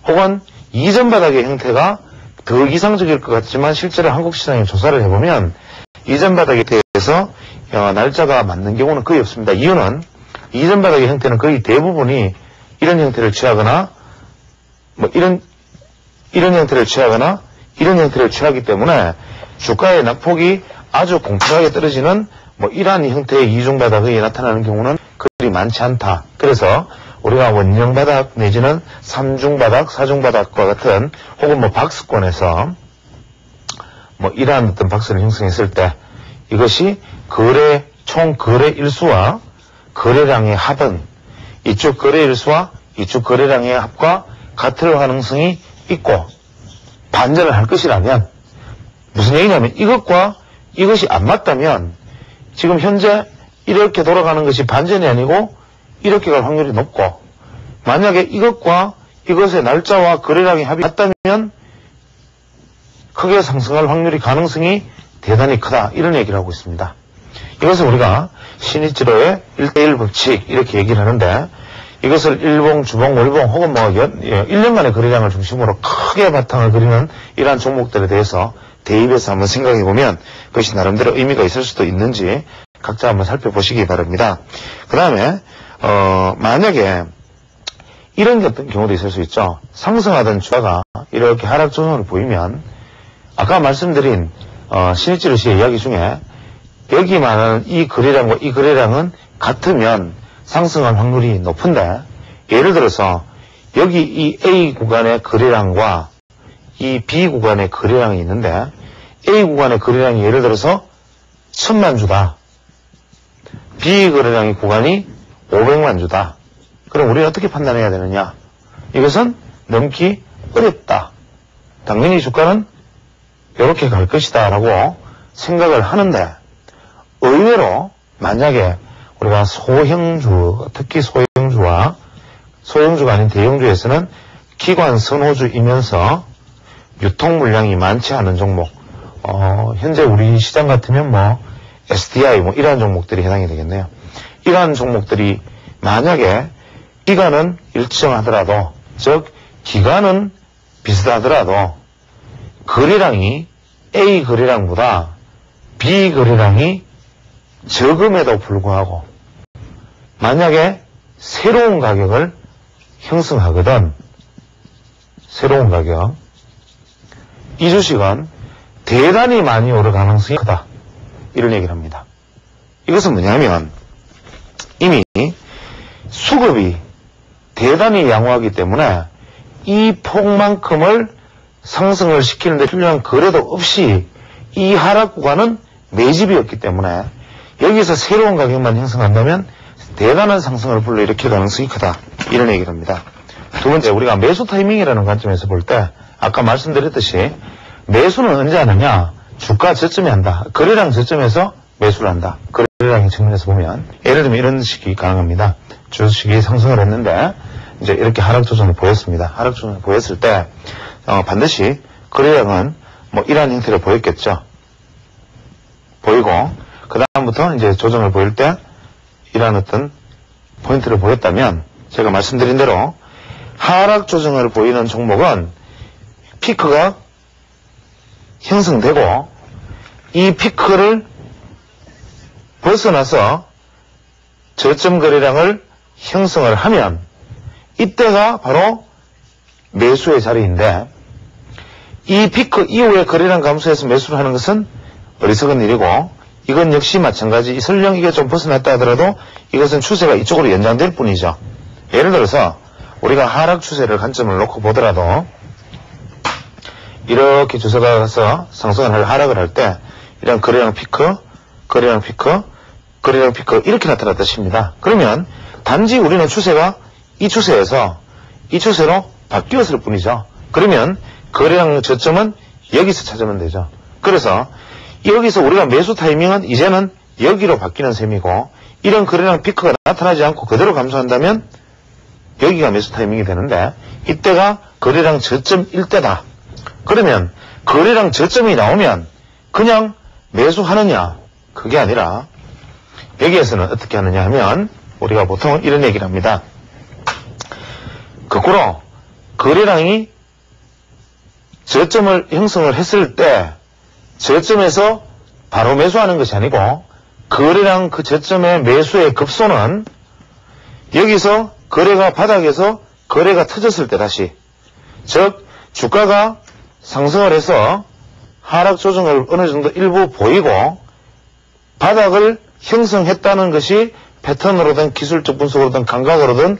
혹은 이전바닥의 형태가 더 이상적일 것 같지만 실제로 한국 시장에 조사를 해보면 이전바닥에 대해서 날짜가 맞는 경우는 거의 없습니다. 이유는 이전바닥의 형태는 거의 대부분이 이런 형태를 취하거나 이런 형태를 취하거나 이런 형태를 취하기 때문에 주가의 낙폭이 아주 공평하게 떨어지는 이러한 형태의 이중바닥이 나타나는 경우는 그리 많지 않다. 그래서 우리가 원형바닥 내지는 삼중바닥, 사중바닥과 같은 혹은 뭐 박스권에서 뭐 이러한 어떤 박스를 형성했을 때 이것이 총 거래 일수와 거래량의 합은 이쪽 거래 일수와 이쪽 거래량의 합과 같을 가능성이 있고 반전을 할 것이라면 무슨 얘기냐면 이것과 이것이 안 맞다면 지금 현재 이렇게 돌아가는 것이 반전이 아니고 이렇게 갈 확률이 높고 만약에 이것과 이것의 날짜와 거래량의 합이 같다면 크게 상승할 확률이 가능성이 대단히 크다 이런 얘기를 하고 있습니다. 이것을 우리가 신의지로의 1대1 법칙 이렇게 얘기를 하는데 이것을 일봉, 주봉, 월봉 혹은 뭐 1년간의 거래량을 중심으로 크게 바탕을 그리는 이러한 종목들에 대해서 대입해서 한번 생각해 보면 그것이 나름대로 의미가 있을 수도 있는지 각자 한번 살펴보시기 바랍니다. 그 다음에 만약에 이런 어떤 경우도 있을 수 있죠. 상승하던 주가가 이렇게 하락 조정을 보이면 아까 말씀드린 신의지로 씨의 이야기 중에 여기 말하는 이 거래량과 이 거래량은 같으면 상승할 확률이 높은데 예를 들어서 여기 이 A 구간의 거래량과 이 B 구간의 거래량이 있는데 A 구간의 거래량이 예를 들어서 1000만 주다. B 거래량의 구간이 500만 주다. 그럼 우리는 어떻게 판단해야 되느냐? 이것은 넘기 어렵다. 당연히 주가는 이렇게 갈 것이다 라고 생각을 하는데 의외로 만약에 우리가 소형주, 특히 소형주가 아닌 대형주에서는 기관 선호주이면서 유통 물량이 많지 않은 종목, 현재 우리 시장 같으면 뭐 SDI 뭐 이러한 종목들이 해당이 되겠네요. 이러한 종목들이 만약에 기간은 일정하더라도, 즉 기간은 비슷하더라도 거래량이 A 거래량보다 B 거래량이 적음에도 불구하고 만약에 새로운 가격을 형성하거든, 새로운 가격, 이 주식은 대단히 많이 오를 가능성이 크다. 이런 얘기를 합니다. 이것은 뭐냐면 이미 수급이 대단히 양호하기 때문에 이 폭만큼을 상승을 시키는데 필요한 거래도 없이 이 하락 구간은 매집이었기 때문에 여기서 새로운 가격만 형성한다면 대단한 상승을 불러일으킬 가능성이 크다. 이런 얘기를 합니다. 두 번째, 우리가 매수 타이밍이라는 관점에서 볼 때 아까 말씀드렸듯이 매수는 언제 하느냐? 주가 저점에 한다. 거래량 저점에서 매수를 한다. 거래량의 측면에서 보면 예를 들면 이런 식이 가능합니다. 주식이 상승을 했는데 이제 이렇게 하락 조정을 보였습니다. 하락 조정을 보였을 때 반드시 거래량은 뭐 이러한 형태로 보였겠죠. 보이고 그 다음부터 이제 조정을 보일 때 이러한 어떤 포인트를 보였다면 제가 말씀드린 대로 하락 조정을 보이는 종목은 피크가 형성되고 이 피크를 벗어나서 저점 거래량을 형성을 하면 이때가 바로 매수의 자리인데 이 피크 이후에 거래량 감소해서 매수를 하는 것은 어리석은 일이고 이건 역시 마찬가지 설령 이게 좀 벗어났다 하더라도 이것은 추세가 이쪽으로 연장될 뿐이죠. 예를 들어서 우리가 하락 추세를 관점을 놓고 보더라도 이렇게 주세가 가서 상승을 하락을 할 때 이런 거래량 피크, 거래량 피크, 거래량 피크 이렇게 나타났다 칩니다. 그러면 단지 우리는 추세가 이 추세에서 이 추세로 바뀌었을 뿐이죠. 그러면 거래량 저점은 여기서 찾으면 되죠. 그래서 여기서 우리가 매수 타이밍은 이제는 여기로 바뀌는 셈이고 이런 거래량 피크가 나타나지 않고 그대로 감소한다면 여기가 매수 타이밍이 되는데 이때가 거래량 저점일 때다. 그러면 거래량 저점이 나오면 그냥 매수하느냐? 그게 아니라 여기에서는 어떻게 하느냐 하면 우리가 보통 이런 얘기를 합니다. 거꾸로 거래량이 저점을 형성을 했을 때 저점에서 바로 매수하는 것이 아니고 거래량 그 저점의 매수의 급소는 여기서 거래가 바닥에서 거래가 터졌을 때 다시, 즉 주가가 상승을 해서 하락 조정을 어느 정도 일부 보이고 바닥을 형성했다는 것이 패턴으로든 기술적 분석으로든 감각으로든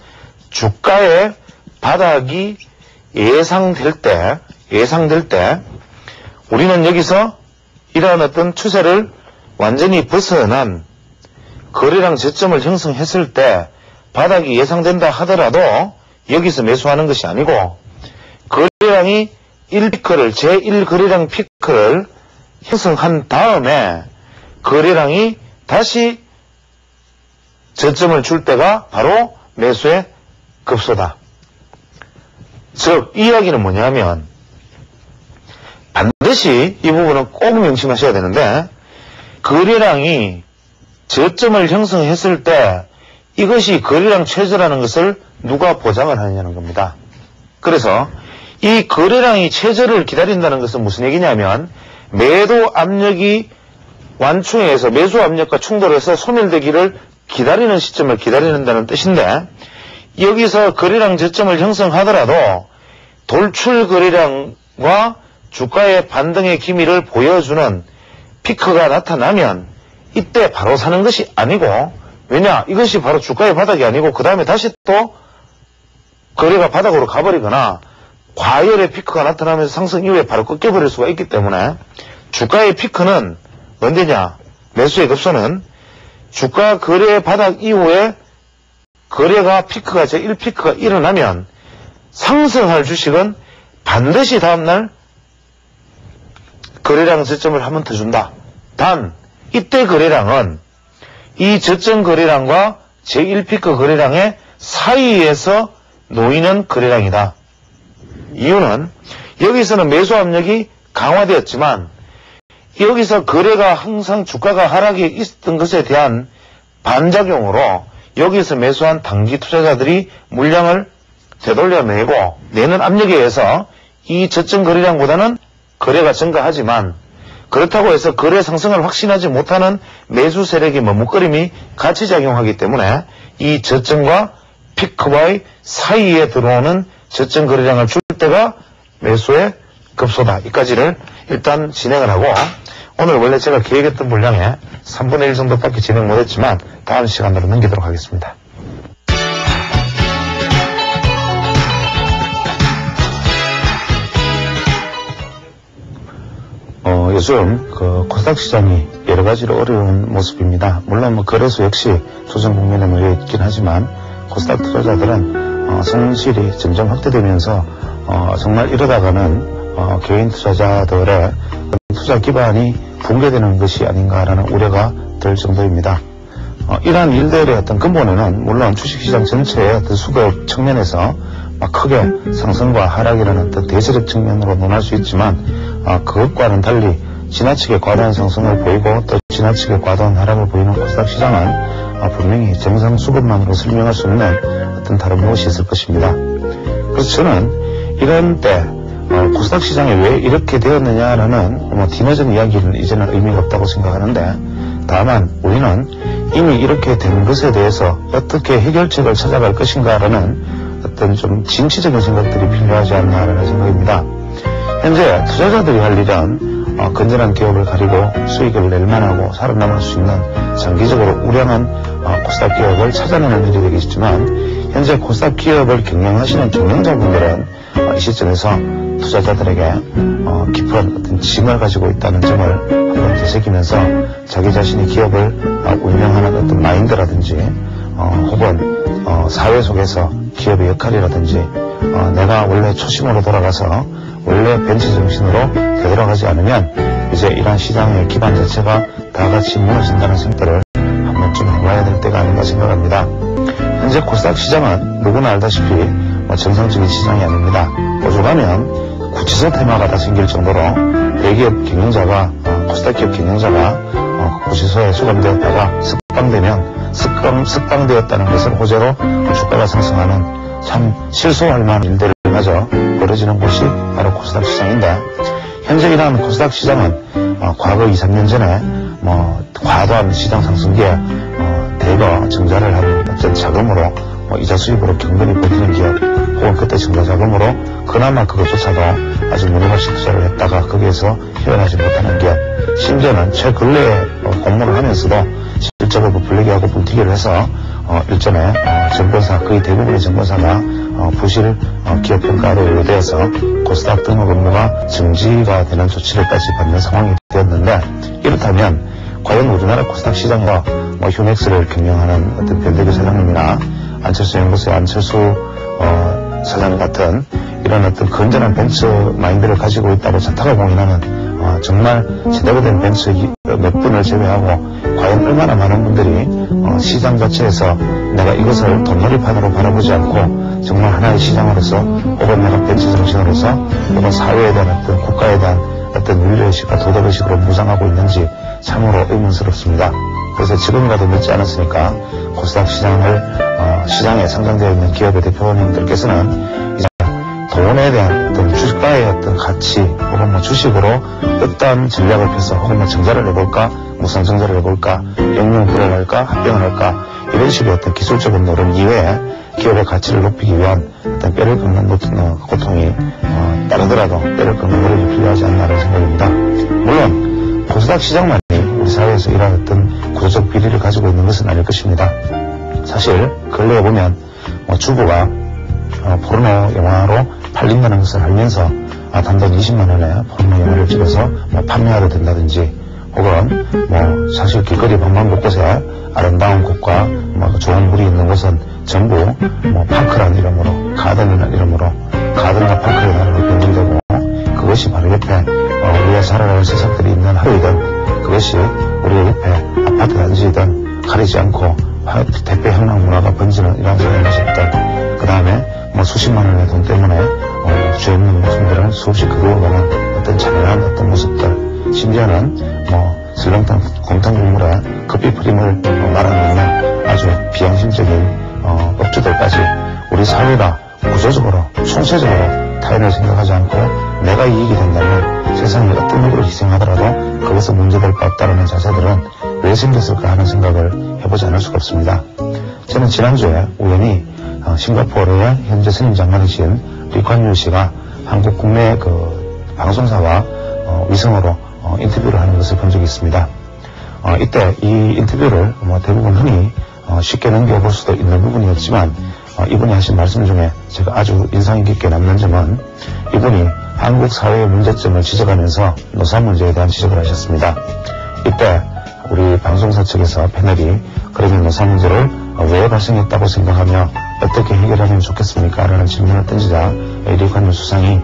주가의 바닥이 예상될 때 우리는 여기서 이러한 어떤 추세를 완전히 벗어난 거래량 저점을 형성했을 때 바닥이 예상된다 하더라도 여기서 매수하는 것이 아니고 거래량이 1피크를 제1거래량 피크를 형성한 다음에 거래량이 다시 저점을 줄 때가 바로 매수의 급소다. 즉 이 이야기는 뭐냐면 반드시 이 부분은 꼭 명심하셔야 되는데 거래량이 저점을 형성했을 때 이것이 거래량 최저라는 것을 누가 보장을 하느냐는 겁니다. 그래서 이 거래량이 최저를 기다린다는 것은 무슨 얘기냐면 매도 압력이 완충해서 매수 압력과 충돌해서 소멸되기를 기다리는 시점을 기다린다는 뜻인데 여기서 거래량 저점을 형성하더라도 돌출 거래량과 주가의 반등의 기미를 보여주는 피크가 나타나면 이때 바로 사는 것이 아니고 왜냐? 이것이 바로 주가의 바닥이 아니고 그 다음에 다시 또 거래가 바닥으로 가버리거나 과열의 피크가 나타나면서 상승 이후에 바로 꺾여버릴 수가 있기 때문에 주가의 피크는 언제냐? 매수의 급소는 주가 거래 바닥 이후에 거래가 피크가 제1피크가 일어나면 상승할 주식은 반드시 다음날 거래량 저점을 한 번 더 준다. 단 이때 거래량은 이 저점 거래량과 제1피크 거래량의 사이에서 놓이는 거래량이다. 이유는 여기서는 매수 압력이 강화되었지만 여기서 거래가 항상 주가가 하락에 있었던 것에 대한 반작용으로 여기서 매수한 단기 투자자들이 물량을 되돌려내고 내는 압력에 의해서 이 저점 거래량보다는 거래가 증가하지만 그렇다고 해서 거래 상승을 확신하지 못하는 매수 세력의 머뭇거림이 같이 작용하기 때문에 이 저점과 피크와의 사이에 들어오는 저점 거래량을 줄 때가 매수의 급소다. 이까지를 일단 진행을 하고 오늘 원래 제가 계획했던 분량의 3분의 1 정도밖에 진행 못했지만 다음 시간으로 넘기도록 하겠습니다. 요즘 코스닥 시장이 여러 가지로 어려운 모습입니다. 물론 거래소 역시 조정 국면에 놓여 있긴 하지만 코스닥 투자자들은 손실이 점점 확대되면서 정말 이러다가는 개인 투자자들의 투자 기반이 붕괴되는 것이 아닌가라는 우려가 들 정도입니다. 이러한 일들의 어떤 근본에는 물론 주식시장 전체의 어떤 수급 측면에서 크게 상승과 하락이라는 어떤 대세력 측면으로 논할 수 있지만 그것과는 달리 지나치게 과도한 상승을 보이고 또 지나치게 과도한 하락을 보이는 코스닥 시장은 분명히 정상 수급만으로 설명할 수 없는 어떤 다른 무엇이 있을 것입니다. 그래서 저는 이런 때 코스닥 시장이 왜 이렇게 되었느냐라는 뒤늦은 이야기는 이제는 의미가 없다고 생각하는데 다만 우리는 이미 이렇게 된 것에 대해서 어떻게 해결책을 찾아갈 것인가라는 어떤 좀 진취적인 생각들이 필요하지 않나라는 생각입니다. 현재 투자자들이 할 일은 건전한 기업을 가리고 수익을 낼 만하고 살아남을 수 있는 장기적으로 우량한 코스닥 기업을 찾아내는 일이 되겠지만 현재 코스닥 기업을 경영하시는 경영자분들은 이 시점에서 투자자들에게 깊은 어떤 짐을 가지고 있다는 점을 한번 되새기면서 자기 자신이 기업을 운영하는 어떤 마인드라든지 혹은 사회 속에서 기업의 역할이라든지 내가 원래 초심으로 돌아가서 원래 벤치 정신으로 되돌아가지 않으면 이제 이러한 시장의 기반 자체가 다 같이 무너진다는 생각을 한 번쯤 해봐야 될 때가 아닌가 생각합니다. 현재 코스닥 시장은 누구나 알다시피 정상적인 시장이 아닙니다. 오죽하면 구치소 테마가 다 생길 정도로 대기업 경영자가 코스닥 기업 경영자가 구치소에 수감되었다가 석방되었다는 것을 호재로 주가가 상승하는 참 실소할 만한 일들을 마저 벌어지는 곳이 바로 코스닥 시장인데 현재 이러한 코스닥 시장은 과거 2, 3년 전에 과도한 시장 상승기에 대거 증자를 한 어떤 자금으로 이자 수입으로 경건히 버티는 기업 혹은 그때 증자 자금으로 그나마 그것조차도 아주 무리없이 투자를 했다가 거기에서 헤어나지 못하는 기업 심지어는 최근래에 공모를 하면서도 실적을 부풀리게 하고 불튀기를 해서 일전에 정권사 거의 대부분의 정권사가 부실 기업 평가로 연루되어서 코스닥 등록 업무가 정지가 되는 조치를까지 받는 상황이 되었는데, 이렇다면 과연 우리나라 코스닥 시장과 휴넥스를 경영하는 어떤 변대규 사장님이나 안철수 연구소의 안철수 사장 같은 이런 어떤 건전한 벤처 마인드를 가지고 있다고 자타가 공인하는 정말 제대로 된 벤처 몇 분을 제외하고 과연 얼마나 많은 분들이 시장 자체에서 내가 이것을 돈놀이판으로 바라보지 않고 정말 하나의 시장으로서 혹은 내가 벤처 정신으로서 혹은 사회에 대한 어떤 국가에 대한 어떤 윤리의식과 도덕의식으로 무장하고 있는지 참으로 의문스럽습니다. 그래서 지금이라도 늦지 않았으니까 코스닥 시장에 상장되어 있는 기업의 대표님들께서는 이제 돈에 대한 어떤 주가의 어떤 가치 혹은 주식으로 어떠한 전략을 펴서 혹은 정자를 해볼까, 무상정자를 해볼까, 영융불을 할까, 합병을 할까, 이런 식의 어떤 기술적인 노력 이외에 기업의 가치를 높이기 위한 어떤 뼈를 긁는 고통이 따르더라도 뼈를 긁는 노력이 필요하지 않나 하는 생각입니다. 물론 코스닥 시장만이 우리 사회에서 이러한 어떤 구조적 비리를 가지고 있는 것은 아닐 것입니다. 사실 근래에 보면 주부가 포르노 영화로 팔린다는 것을 알면서 단돈 20만 원에 포르노 영화를 찍어서 판매하려 된다든지, 혹은 사실 길거리 방방곳곳에 아름다운 곳과 좋은 물이 있는 곳은 전부 파크라는 이름으로, 가든이라는 이름으로 가든과 파크의 나라로 변질되고, 그것이 바로 옆에 우리가 살아가는 세상들이 있는 하루이든, 그것이 우리 옆에 아파트 단지이든 가리지 않고 대표 향락 문화가 번지는 이러한 사회의 모습들, 그 다음에 수십만 원의 돈 때문에 죄 없는 목숨들을 수없이 그리워가는 어떤 잔인한 어떤 모습들, 심지어는 설렁탕 곰탕 국물에 커피 프림을 말아놓는 아주 비양심적인 업주들까지 우리 사회가 구조적으로 총체적으로 타인을 생각하지 않고 내가 이익이 된다면 세상에 어떤 누구를 희생하더라도 그것은 문제될 바 없다는 자세들은 왜 생겼을까 하는 생각을 해보지 않을 수가 없습니다. 저는 지난주에 우연히 싱가포르의 현재 선임 장관이신 리콴유 씨가 한국 국내 방송사와 위성으로 인터뷰를 하는 것을 본 적이 있습니다. 이때 이 인터뷰를 대부분 흔히 쉽게 넘겨볼 수도 있는 부분이었지만, 이분이 하신 말씀 중에 제가 아주 인상 깊게 남는 점은, 이분이 한국 사회의 문제점을 지적하면서 노사 문제에 대한 지적을 하셨습니다. 이때 우리 방송사 측에서 패널이 그러면 노사 문제를 왜 발생했다고 생각하며 어떻게 해결하면 좋겠습니까? 라는 질문을 던지자 리콴유 수상이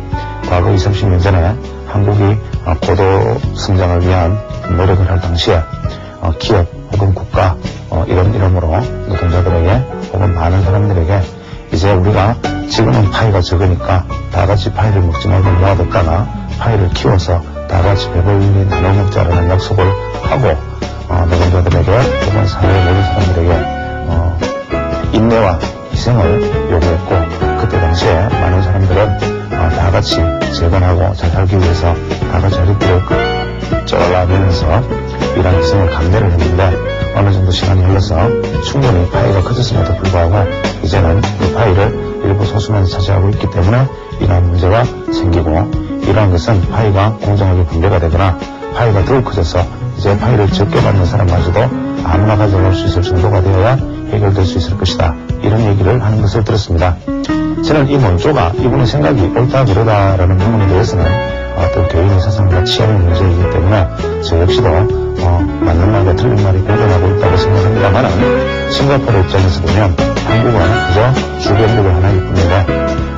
과거 20, 30년 전에 한국이 고도 성장을 위한 노력을 할 당시에 기업 혹은 국가 이런 이름으로 노동자들에게 혹은 많은 사람들에게 이제 우리가 지금은 파이가 적으니까 다 같이 파이를 먹지 말고 모아둘까나 파이를 키워서 다 같이 배불리 나눠 먹자라는 약속을 하고 노동자들에게 혹은 사회의 모든 사람들에게 인내와 희생을 요구했고, 그때 당시에 많은 사람들은 다 같이 재건하고 잘 살기 위해서 다 같이 허리띠를 쪄라면서 이러한 희생을 감내를 했는데, 어느 정도 시간이 흘러서 충분히 파이가 커졌음에도 불구하고 이제는 그 파이를 일부 소수만 차지하고 있기 때문에 이러한 문제가 생기고, 이러한 것은 파이가 공정하게 분배가 되거나 파이가 덜 커져서 이제 파이를 적게 받는 사람마저도 아무나 가져갈 수 있을 정도가 되어야 해결될 수 있을 것이다, 이런 얘기를 하는 것을 들었습니다. 저는 이 논조가 이분의 생각이 옳다 그러다라는 부분에 대해서는 어떤 개인의 사상과 취향의 문제이기 때문에 저 역시도 맞는 말과 틀린 말이 공존하고 있다고 생각합니다만, 싱가포르 입장에서 보면 한국은 그저 주변국의 하나일 뿐인데,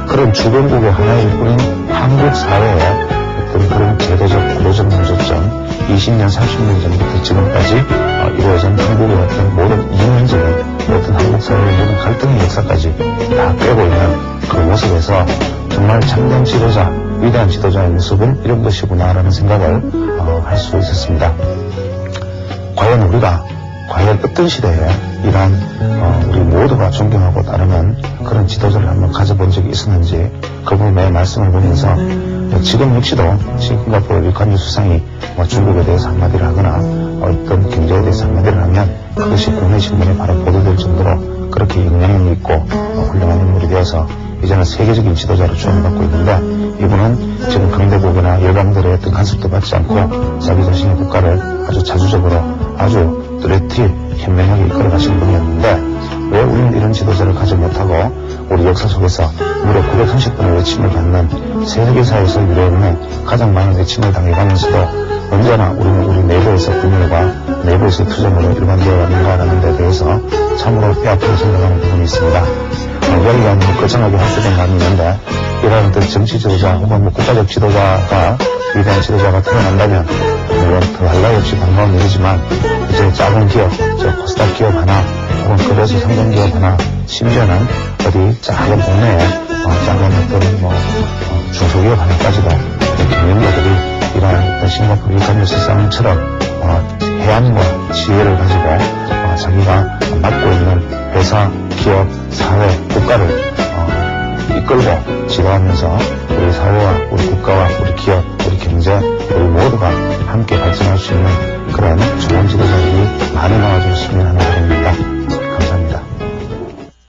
그런 주변국의 하나일 뿐인 한국 사회의 어떤 그런 제도적 구조적 문제점, 20년 30년 전부터 지금까지 이루어진 한국의 어떤 모든 이면적인 어떤 한국 사회의 모든 갈등의 역사까지 다 꿰고 있는 그 모습에서 정말 참된 지도자, 위대한 지도자의 모습은 이런 것이구나라는 생각을 할 수 있었습니다. 과연 우리가 어떤 시대에 이러한 우리 모두가 존경하고 따르는 그런 지도자를 한번 가져본 적이 있었는지 그 부분에 말씀을 보면서, 지금 역시도 싱가포르 리콴유 수상이 중국에 대해서 한마디를 하거나 어떤 경제에 대해서 한마디를 하면 그것이 국내 신문에 바로 보도될 정도로 그렇게 영향력이 있고 훌륭한 인물이 되어서 이제는 세계적인 지도자로 추앙받고 있는데, 이분은 지금 강대국이나 열강들의 어떤 간섭도 받지 않고 자기 자신의 국가를 아주 자주적으로 아주 뚜렷이 현명하게 이끌어가신 분이었는데, 왜 우리는 이런 지도자를 가지 못하고 우리 역사 속에서 무려 930번의 외침을 받는 세계사에서 유례없는 가장 많은 외침을 당해가면서도 언제나 우리는 우리 내부에서 분열과 내부에서 투쟁으로 일관되어 왔는가라는 데 대해서 참으로 뼈아프게 생각하는 부분이 있습니다. 이야기가 너무 거창하게 확대된 감이 있는데 이러한 어떤 정치 지도자 혹은 국가적 지도자가 위대한 지도자가 태어난다면 물론 더할 나위 없이 반가운 일이지만 이제 작은 기업, 코스닥 기업 하나 혹은 급여서 상장 기업 하나 심지어는 어디 작은 동네에 작은 어떤 중소기업 하나까지도 경영자들이 이러한 어떤 싱가포르 일감에서 싸움처럼 해안과 지혜를 가지고 자기가 맡고 있는 회사, 기업, 사회, 국가를 이끌고 지도하면서 우리 사회와 우리 국가와 우리 기업, 우리 경제, 우리 모두가 함께 발전할 수 있는